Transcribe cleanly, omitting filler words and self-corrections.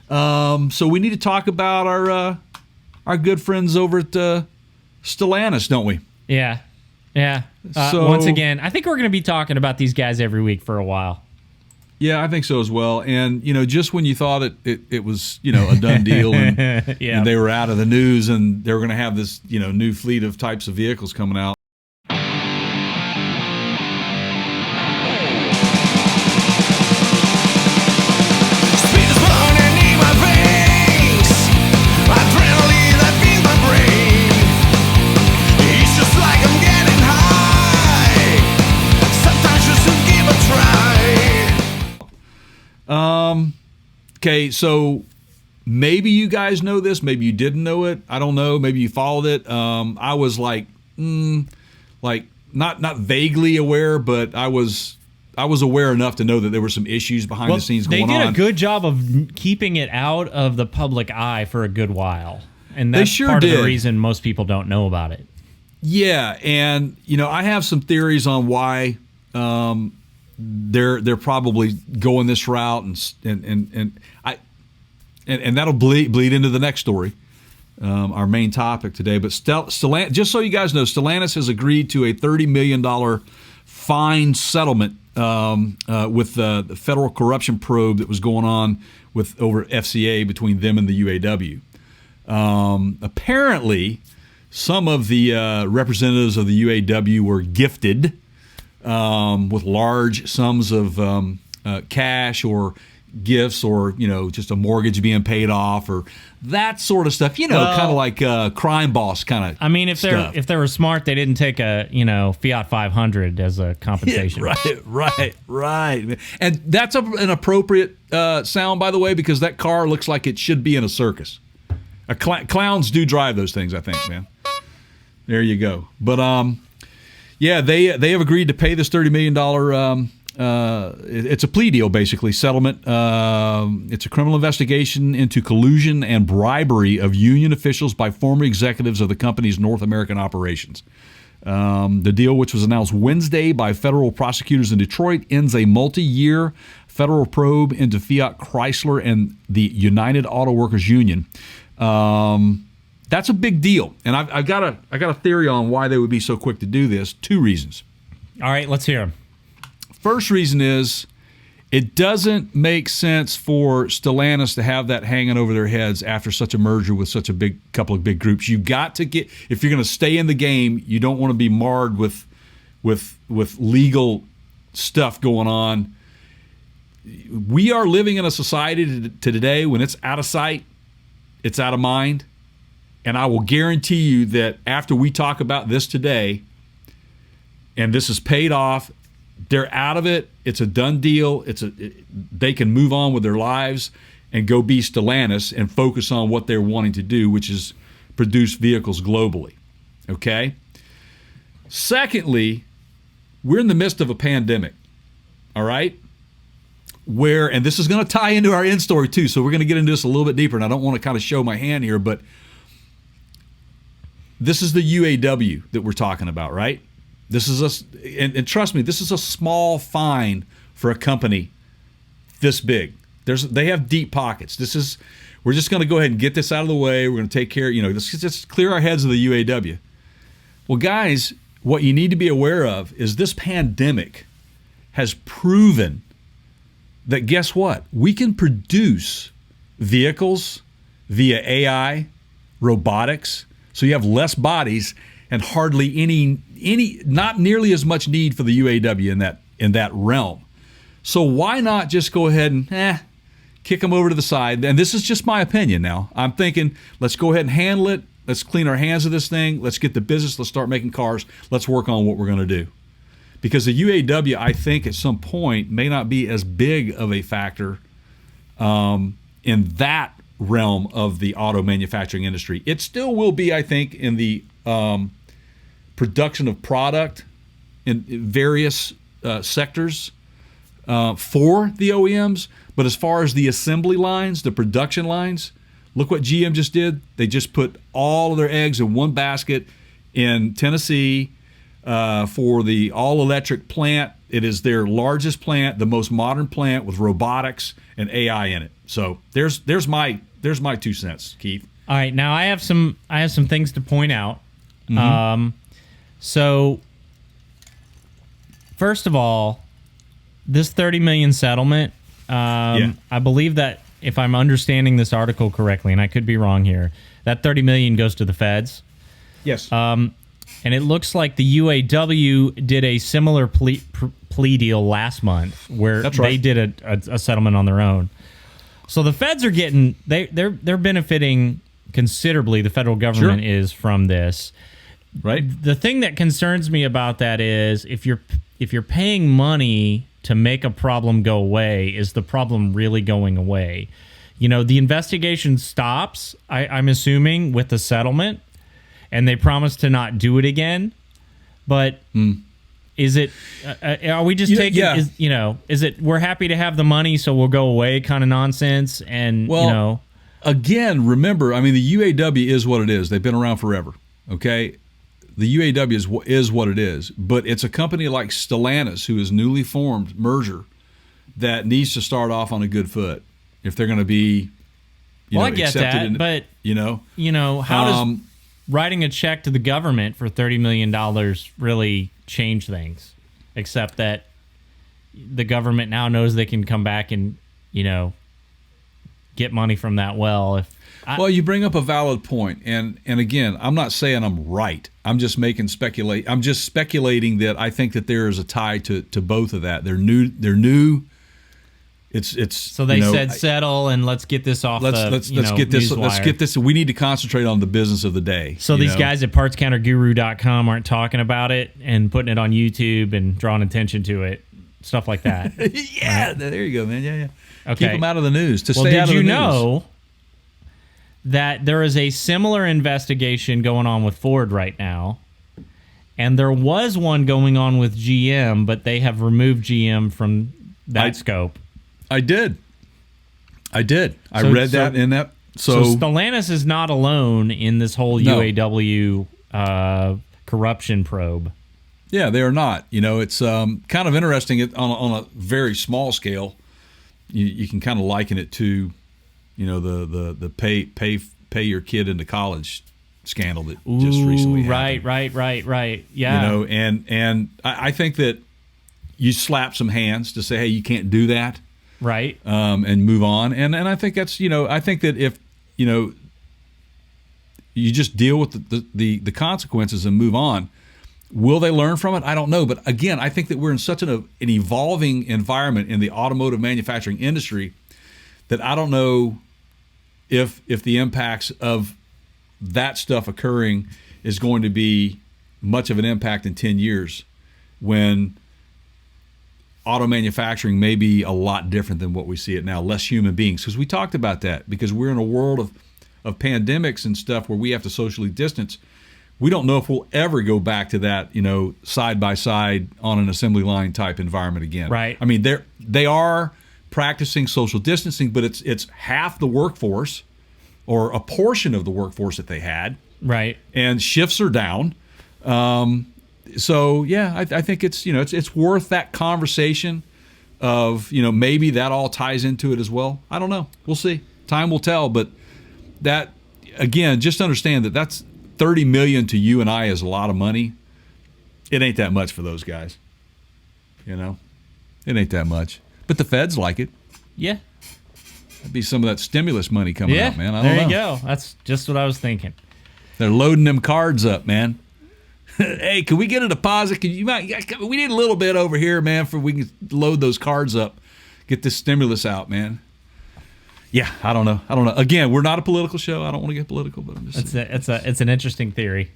So we need to talk about our good friends over at Stellantis, don't we? Yeah. Once again, I think we're going to be talking about these guys every week for a while. Yeah, I think so as well. And, just when you thought it was, a done deal and, and they were out of the news and they were going to have this, new fleet of types of vehicles coming out. Okay, so maybe you guys know this, maybe you didn't know it. I don't know. Maybe you followed it. I was like not vaguely aware, but I was aware enough to know that there were some issues behind the scenes going on. They did a good job of keeping it out of the public eye for a good while, and that's part of the reason most people don't know about it. Yeah, and I have some theories on why. They're probably going this route, and that'll bleed into the next story, our main topic today. But Stellantis, just so you guys know, Stellantis has agreed to a $30 million fine settlement with the federal corruption probe that was going on over FCA between them and the UAW. Apparently, some of the representatives of the UAW were gifted with large sums of cash or gifts, or just a mortgage being paid off, or that sort of stuff. Kind of like crime boss kind of. I mean, if they were smart, they didn't take a Fiat 500 as a compensation. Yeah, right. And that's an appropriate sound, by the way, because that car looks like it should be in a circus. Clowns do drive those things, I think, man. There you go. But yeah, they have agreed to pay this $30 million. It's a plea deal, basically, settlement. It's a criminal investigation into collusion and bribery of union officials by former executives of the company's North American operations. The deal, which was announced Wednesday by federal prosecutors in Detroit, ends a multi-year federal probe into Fiat Chrysler and the United Auto Workers Union. That's a big deal, and I've got a theory on why they would be so quick to do this. Two reasons. All right, let's hear them. First reason is it doesn't make sense for Stellantis to have that hanging over their heads after such a merger with such a couple of big groups. You've got to get, if you're going to stay in the game, you don't want to be marred with legal stuff going on. We are living in a society today when it's out of sight, it's out of mind. And I will guarantee you that after we talk about this today, and this is paid off, they're out of it. It's a done deal. They can move on with their lives and go be Stellantis and focus on what they're wanting to do, which is produce vehicles globally. Okay? Secondly, we're in the midst of a pandemic. All right? And this is going to tie into our end story too, so we're going to get into this a little bit deeper, and I don't want to kind of show my hand here, but this is the UAW that we're talking about, right? This is and trust me, this is a small fine for a company this big. They have deep pockets. We're just going to go ahead and get this out of the way. We're going to take care, let's just clear our heads of the UAW. Well, guys, what you need to be aware of is this pandemic has proven that, guess what? We can produce vehicles via AI, robotics, so you have less bodies and hardly any not nearly as much need for the UAW in that realm. So why not just go ahead and kick them over to the side? And this is just my opinion now. I'm thinking, let's go ahead and handle it. Let's clean our hands of this thing. Let's get the business. Let's start making cars. Let's work on what we're going to do. Because the UAW, I think, at some point may not be as big of a factor in that realm of the auto manufacturing industry. It still will be, I think, in the production of product in various sectors for the OEMs. But as far as the assembly lines, the production lines, look what GM just did. They just put all of their eggs in one basket in Tennessee. for the all-electric plant. It is their largest plant, the most modern plant with robotics and AI in it. So there's my 2 cents, Keith. All right, now I have some things to point out. So first of all, this $30 million settlement, I believe that if I'm understanding this article correctly, and I could be wrong here, that $30 million goes to the feds. Yes. And it looks like the UAW did a similar plea deal last month, where they did a settlement on their own. So the feds are getting they're benefiting considerably. The federal government is from this. Right. The thing that concerns me about that is if you're paying money to make a problem go away, is the problem really going away? You know, the investigation stops, I'm assuming, with the settlement, and they promise to not do it again. But is it? Are we just taking? Yeah. Is it? We're happy to have the money, so we'll go away kind of nonsense. And again, remember, I mean, the UAW is what it is. They've been around forever. Okay, the UAW is what it is. But it's a company like Stellantis, who is newly formed merger, that needs to start off on a good foot if they're going to be. I get that, but how does writing a check to the government for $30 million really change things, except that the government now knows they can come back and, get money from that well. Well, you bring up a valid point, and again, I'm not saying I'm right. I'm just I'm just speculating that I think that there is a tie to both of that. They're new. It's so they said settle and let's get this off. Let's get this. Let's get this. We need to concentrate on the business of the day. So these guys at PartsCounterGuru.com aren't talking about it and putting it on YouTube and drawing attention to it, stuff like that. Yeah, right? There you go, man. Yeah. Okay. Keep them out of the news. Stay out of the news. Did you know that there is a similar investigation going on with Ford right now? And there was one going on with GM, but they have removed GM from that scope. I did. I read that in that. So Stellantis is not alone in this whole UAW corruption probe. Yeah, they are not. It's kind of interesting on a very small scale. You can kind of liken it to, the pay your kid into college scandal that just recently happened. Right. Yeah. And I think that you slap some hands to say, hey, you can't do that. Right. And move on. And I think that's, I think that if, you just deal with the consequences and move on, will they learn from it? I don't know. But again, I think that we're in such an evolving environment in the automotive manufacturing industry that I don't know if the impacts of that stuff occurring is going to be much of an impact in 10 years when auto manufacturing may be a lot different than what we see it now, less human beings. Because we talked about that, because we're in a world of pandemics and stuff where we have to socially distance. We don't know if we'll ever go back to that, side by side on an assembly line type environment again. Right. I mean, they are practicing social distancing, but it's half the workforce or a portion of the workforce that they had. Right. And shifts are down. So yeah, I think it's worth that conversation of maybe that all ties into it as well. I don't know. We'll see. Time will tell. But that again, just understand that that's $30 million to you and I is a lot of money. It ain't that much for those guys. It ain't that much. But the feds like it. Yeah. That'd be some of that stimulus money coming out, man. I don't know. There you go. That's just what I was thinking. They're loading them cards up, man. Hey, can we get a deposit? We need a little bit over here, man, for we can load those cards up, get this stimulus out, man. Yeah, I don't know. Again, we're not a political show. I don't want to get political, but I'm just. It's an interesting theory.